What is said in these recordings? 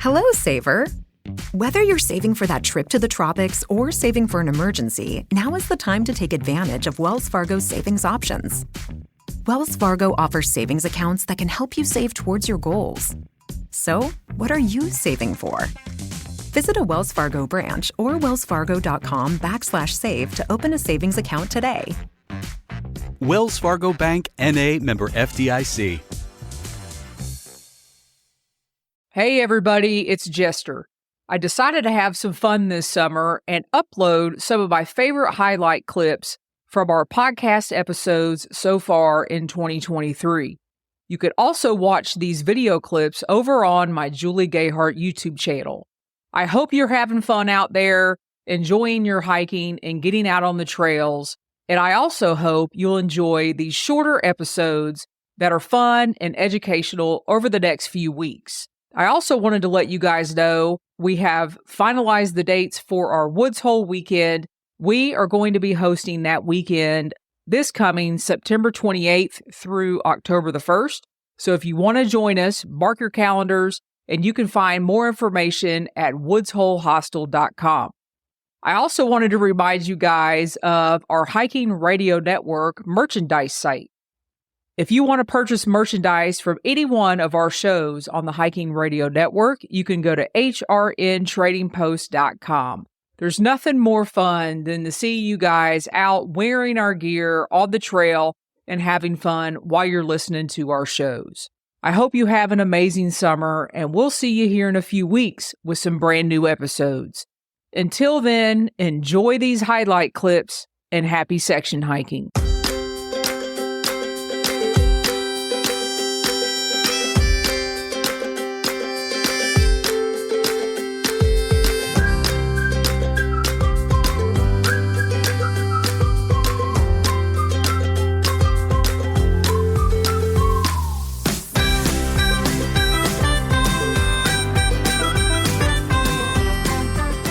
Hello, saver. Whether you're saving for that trip to the tropics or saving for an emergency, now is the time to take advantage of Wells Fargo's savings options. Wells Fargo offers savings accounts that can help you save towards your goals. So, what are you saving for? Visit a Wells Fargo branch or wellsfargo.com/save to open a savings account today. Wells Fargo Bank, N.A., member FDIC. Hey everybody, it's Jester. I decided to have some fun this summer and upload some of my favorite highlight clips from our podcast episodes so far in 2023. You could also watch these video clips over on my Julie Gayheart YouTube channel. I hope you're having fun out there, enjoying your hiking and getting out on the trails. And I also hope you'll enjoy these shorter episodes that are fun and educational over the next few weeks. I also wanted to let you guys know we have finalized the dates for our Woods Hole weekend. We are going to be hosting that weekend this coming September 28th through October the 1st. So if you want to join us, mark your calendars, and you can find more information at woodsholehostel.com. I also wanted to remind you guys of our Hiking Radio Network merchandise site. If you want to purchase merchandise from any one of our shows on the Hiking Radio Network, you can go to hrntradingpost.com. There's nothing more fun than to see you guys out wearing our gear on the trail and having fun while you're listening to our shows. I hope you have an amazing summer, and we'll see you here in a few weeks with some brand new episodes. Until then, enjoy these highlight clips and happy section hiking.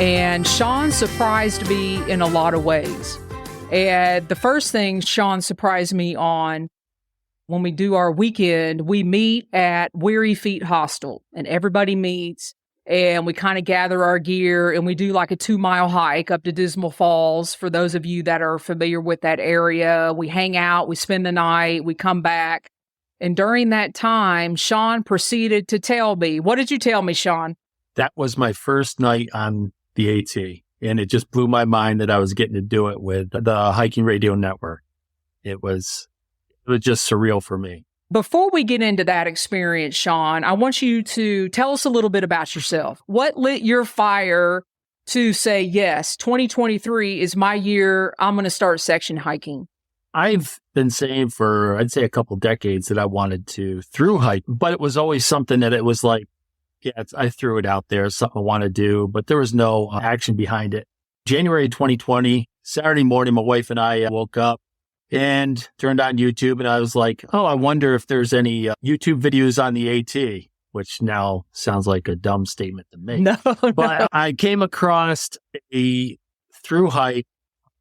And Shawn surprised me in a lot of ways. And the first thing Shawn surprised me on, when we do our weekend, we meet at Weary Feet Hostel, and everybody meets, and we kind of gather our gear, and we do like a 2-mile hike up to Dismal Falls. For those of you that are familiar with that area, we hang out, we spend the night, we come back. And during that time, Shawn proceeded to tell me, what did you tell me, Shawn? That was my first night on the AT, and it just blew my mind that I was getting to do it with the Hiking Radio Network. It was just surreal for me. Before we get into that experience, Shawn, I want you to tell us a little bit about yourself. What lit your fire to say, yes, 2023 is my year, I'm going to start section hiking? I've been saying for, I'd say, a couple decades that I wanted to through hike, but it was always something that it was like, yeah, I threw it out there, something I want to do, but there was no action behind it. January 2020, Saturday morning, my wife and I woke up and turned on YouTube, and I was like, oh, I wonder if there's any YouTube videos on the AT, which now sounds like a dumb statement to make. No. But I came across a through hike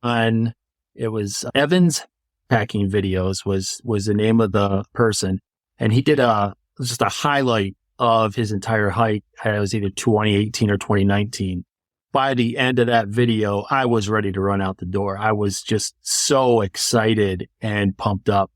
on, it was Evans Packing Videos was the name of the person, and he did just a highlight of his entire hike. It was either 2018 or 2019. By the end of that video, I was ready to run out the door. I was just so excited and pumped up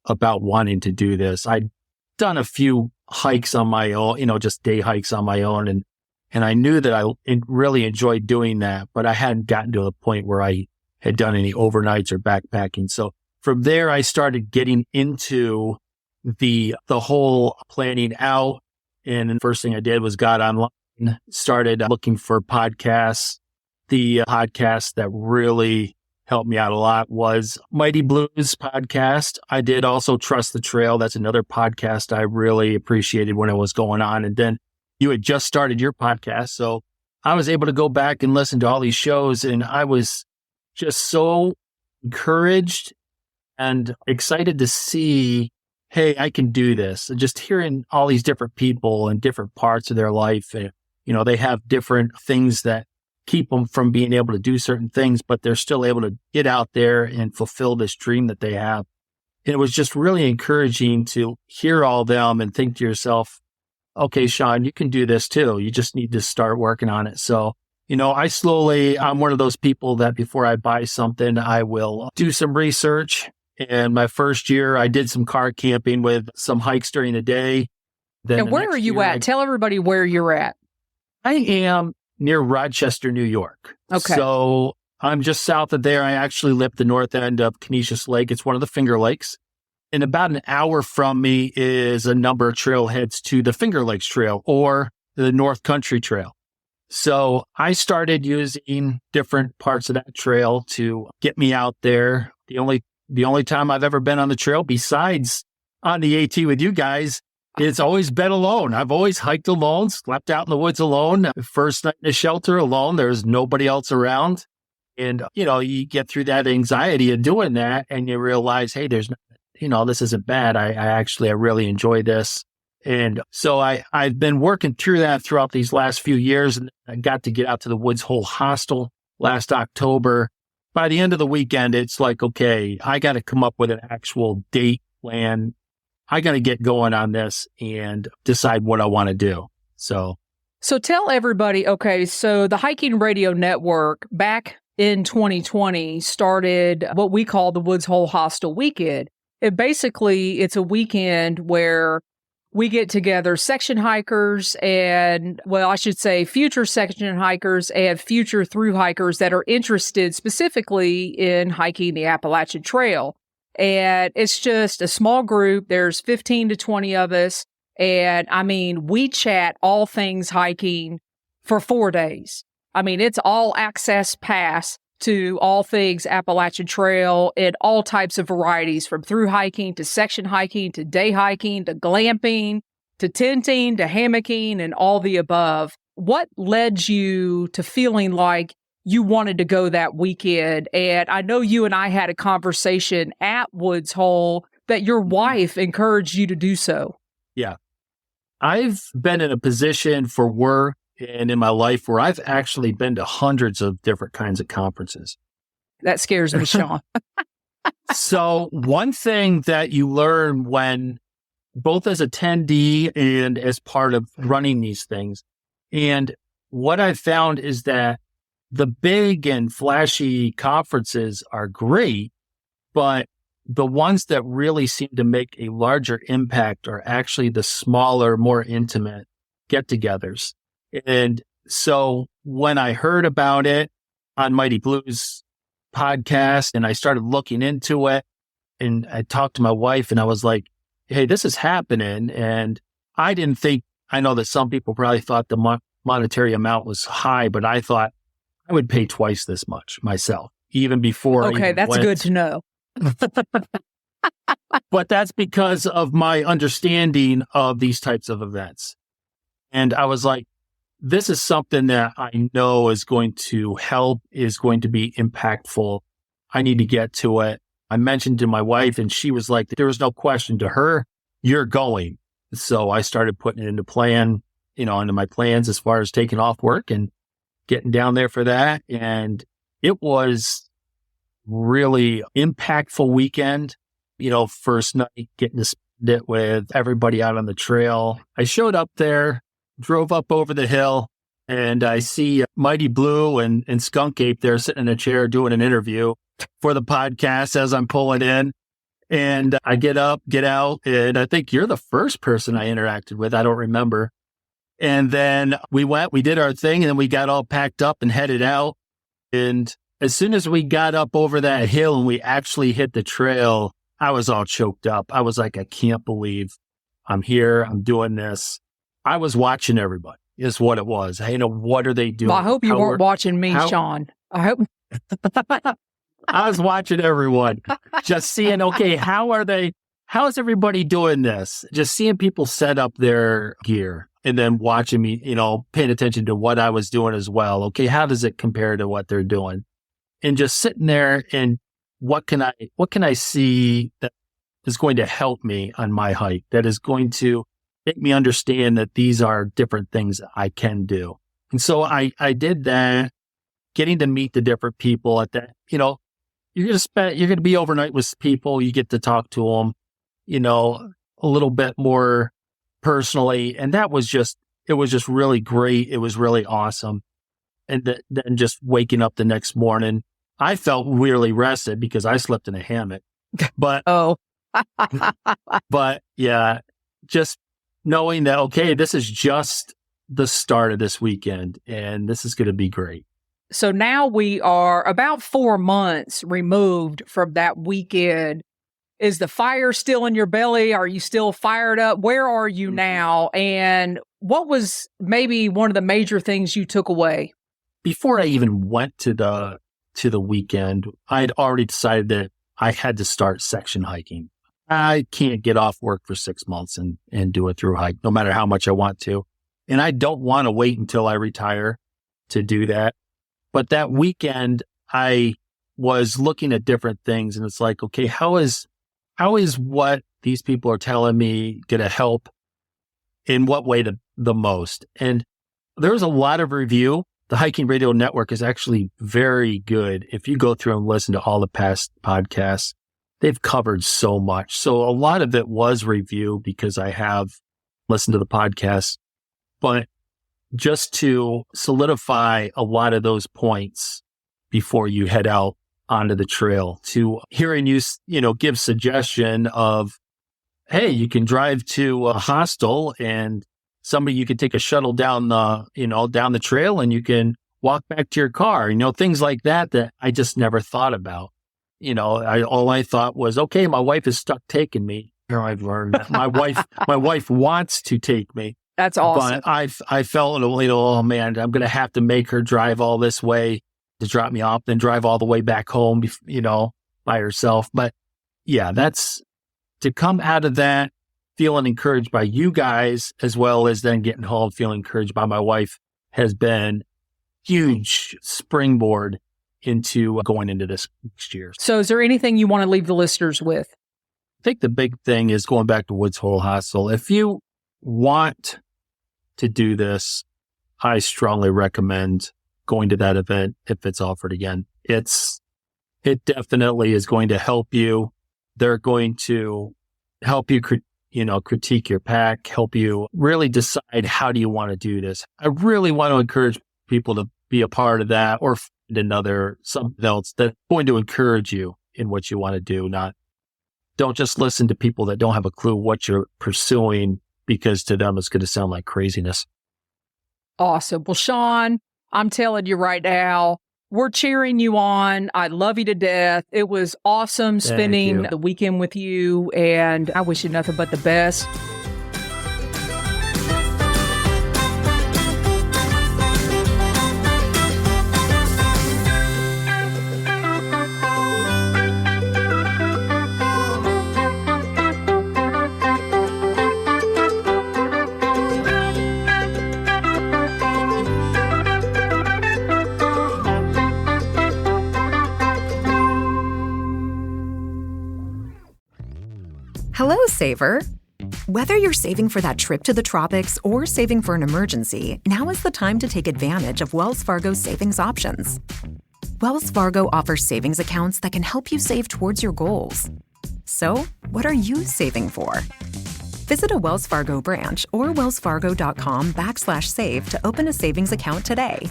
about wanting to do this. I'd done a few hikes on my own, just day hikes on my own. And I knew that I really enjoyed doing that, but I hadn't gotten to the point where I had done any overnights or backpacking. So from there, I started getting into the whole planning out. And the first thing I did was got online, started looking for podcasts. The podcast that really helped me out a lot was Mighty Blues podcast. I did also Trust the Trail. That's another podcast I really appreciated when it was going on. And then you had just started your podcast. So I was able to go back and listen to all these shows. And I was just so encouraged and excited to see, hey, I can do this. And just hearing all these different people in different parts of their life, and, they have different things that keep them from being able to do certain things, but they're still able to get out there and fulfill this dream that they have. And it was just really encouraging to hear all them and think to yourself, okay, Shawn, you can do this too. You just need to start working on it. So, I'm one of those people that before I buy something, I will do some research. And my first year, I did some car camping with some hikes during the day. Then And where are you at? Tell everybody where you're at. I am near Rochester, New York. Okay. So I'm just south of there. I actually live at the north end of Canisius Lake. It's one of the Finger Lakes. And about an hour from me is a number of trailheads to the Finger Lakes Trail or the North Country Trail. So I started using different parts of that trail to get me out there. The only time I've ever been on the trail besides on the AT with you guys, it's always been alone. I've always hiked alone, slept out in the woods alone. First night in the shelter alone. There's nobody else around. And, you get through that anxiety of doing that and you realize, hey, this isn't bad. I really enjoy this. And so I've been working through that throughout these last few years, and I got to get out to the Woods Hole Hostel last October. By the end of the weekend, it's like, okay, I got to come up with an actual date plan. I got to get going on this and decide what I want to do. So tell everybody, okay, so the Hiking Radio Network back in 2020 started what we call the Woods Hole Hostel Weekend. It's a weekend where we get together section hikers and, future section hikers and future through hikers that are interested specifically in hiking the Appalachian Trail. And it's just a small group. There's 15 to 20 of us. And we chat all things hiking for 4 days. It's all access pass to all things Appalachian Trail in all types of varieties, from through hiking to section hiking to day hiking to glamping to tenting to hammocking and all the above. What led you to feeling like you wanted to go that weekend? And I know you and I had a conversation at Woods Hole that your wife encouraged you to do so. Yeah. I've been in a position for work and in my life where I've actually been to hundreds of different kinds of conferences. That scares me, Shawn. So one thing that you learn when both as attendee and as part of running these things, and what I've found is that the big and flashy conferences are great, but the ones that really seem to make a larger impact are actually the smaller, more intimate get-togethers. And so when I heard about it on Mighty Blues podcast and I started looking into it and I talked to my wife and I was like, hey, this is happening. And I know that some people probably thought the monetary amount was high, but I thought I would pay twice this much myself, even before. Okay, that's good to know. But that's because of my understanding of these types of events. And I was like, this is something that I know is going to help, is going to be impactful. I need to get to it. I mentioned to my wife and she was like, there was no question to her, you're going. So I started putting it into my plans as far as taking off work and getting down there for that. And it was really impactful weekend. First night, getting to spend it with everybody out on the trail. I showed up there, drove up over the hill, and I see Mighty Blue and Skunk Ape there sitting in a chair doing an interview for the podcast as I'm pulling in. And I get up, get out, and I think you're the first person I interacted with. I don't remember. And then we did our thing, and then we got all packed up and headed out. And as soon as we got up over that hill and we actually hit the trail, I was all choked up. I was like, I can't believe I'm here. I'm doing this. I was watching everybody is what it was. Hey, what are they doing? Well, I hope you weren't watching me, Shawn. I hope. I was watching everyone, just seeing, okay, how is everybody doing this? Just seeing people set up their gear and then watching me, paying attention to what I was doing as well. Okay, how does it compare to what they're doing? And just sitting there and what can I see that is going to help me on my hike, that is going to make me understand that these are different things I can do. And so I did that, getting to meet the different people at that, you're going to be overnight with people. You get to talk to them, a little bit more personally. And it was just really great. It was really awesome. And then just waking up the next morning, I felt really rested because I slept in a hammock. But, but yeah, just knowing that, okay, this is just the start of this weekend and this is going to be great. So now we are about 4 months removed from that weekend. Is the fire still in your belly? Are you still fired up? Where are you now? And what was maybe one of the major things you took away? Before I even went to the weekend, I had already decided that I had to start section hiking. I can't get off work for 6 months and do a through hike, no matter how much I want to. And I don't want to wait until I retire to do that. But that weekend, I was looking at different things and it's like, okay, how is what these people are telling me going to help? In what way the most? And there was a lot of review. The Hiking Radio Network is actually very good. If you go through and listen to all the past podcasts, they've covered so much. So a lot of it was review because I have listened to the podcast, but just to solidify a lot of those points before you head out onto the trail, to hearing you, give suggestion of, hey, you can drive to a hostel and you can take a shuttle down the trail and you can walk back to your car, things like that I just never thought about. All I thought was, okay, my wife is stuck taking me. I've learned that my wife wants to take me. That's awesome. But I felt a little, oh man, I'm going to have to make her drive all this way to drop me off, then drive all the way back home, by herself. But yeah, that's to come out of that feeling encouraged by you guys, as well as then getting home feeling encouraged by my wife, has been huge springboard into going into this next year. So is there anything you want to leave the listeners with? I think the big thing is going back to Woods Hole Hostel. If you want to do this, I strongly recommend going to that event if it's offered again. It definitely is going to help you. They're going to help you critique your pack, help you really decide how do you want to do this. I really want to encourage people to be a part of that or find something else that's going to encourage you in what you want to do. Don't just listen to people that don't have a clue what you're pursuing, because to them it's going to sound like craziness. Awesome. Well, Shawn, I'm telling you right now, we're cheering you on. I love you to death. It was awesome spending the weekend with you, and I wish you nothing but the best. Hello, Saver. Whether you're saving for that trip to the tropics or saving for an emergency, now is the time to take advantage of Wells Fargo's savings options. Wells Fargo offers savings accounts that can help you save towards your goals. So, what are you saving for? Visit a Wells Fargo branch or wellsfargo.com/save to open a savings account today.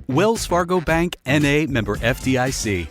Wells Fargo Bank, N.A., member FDIC.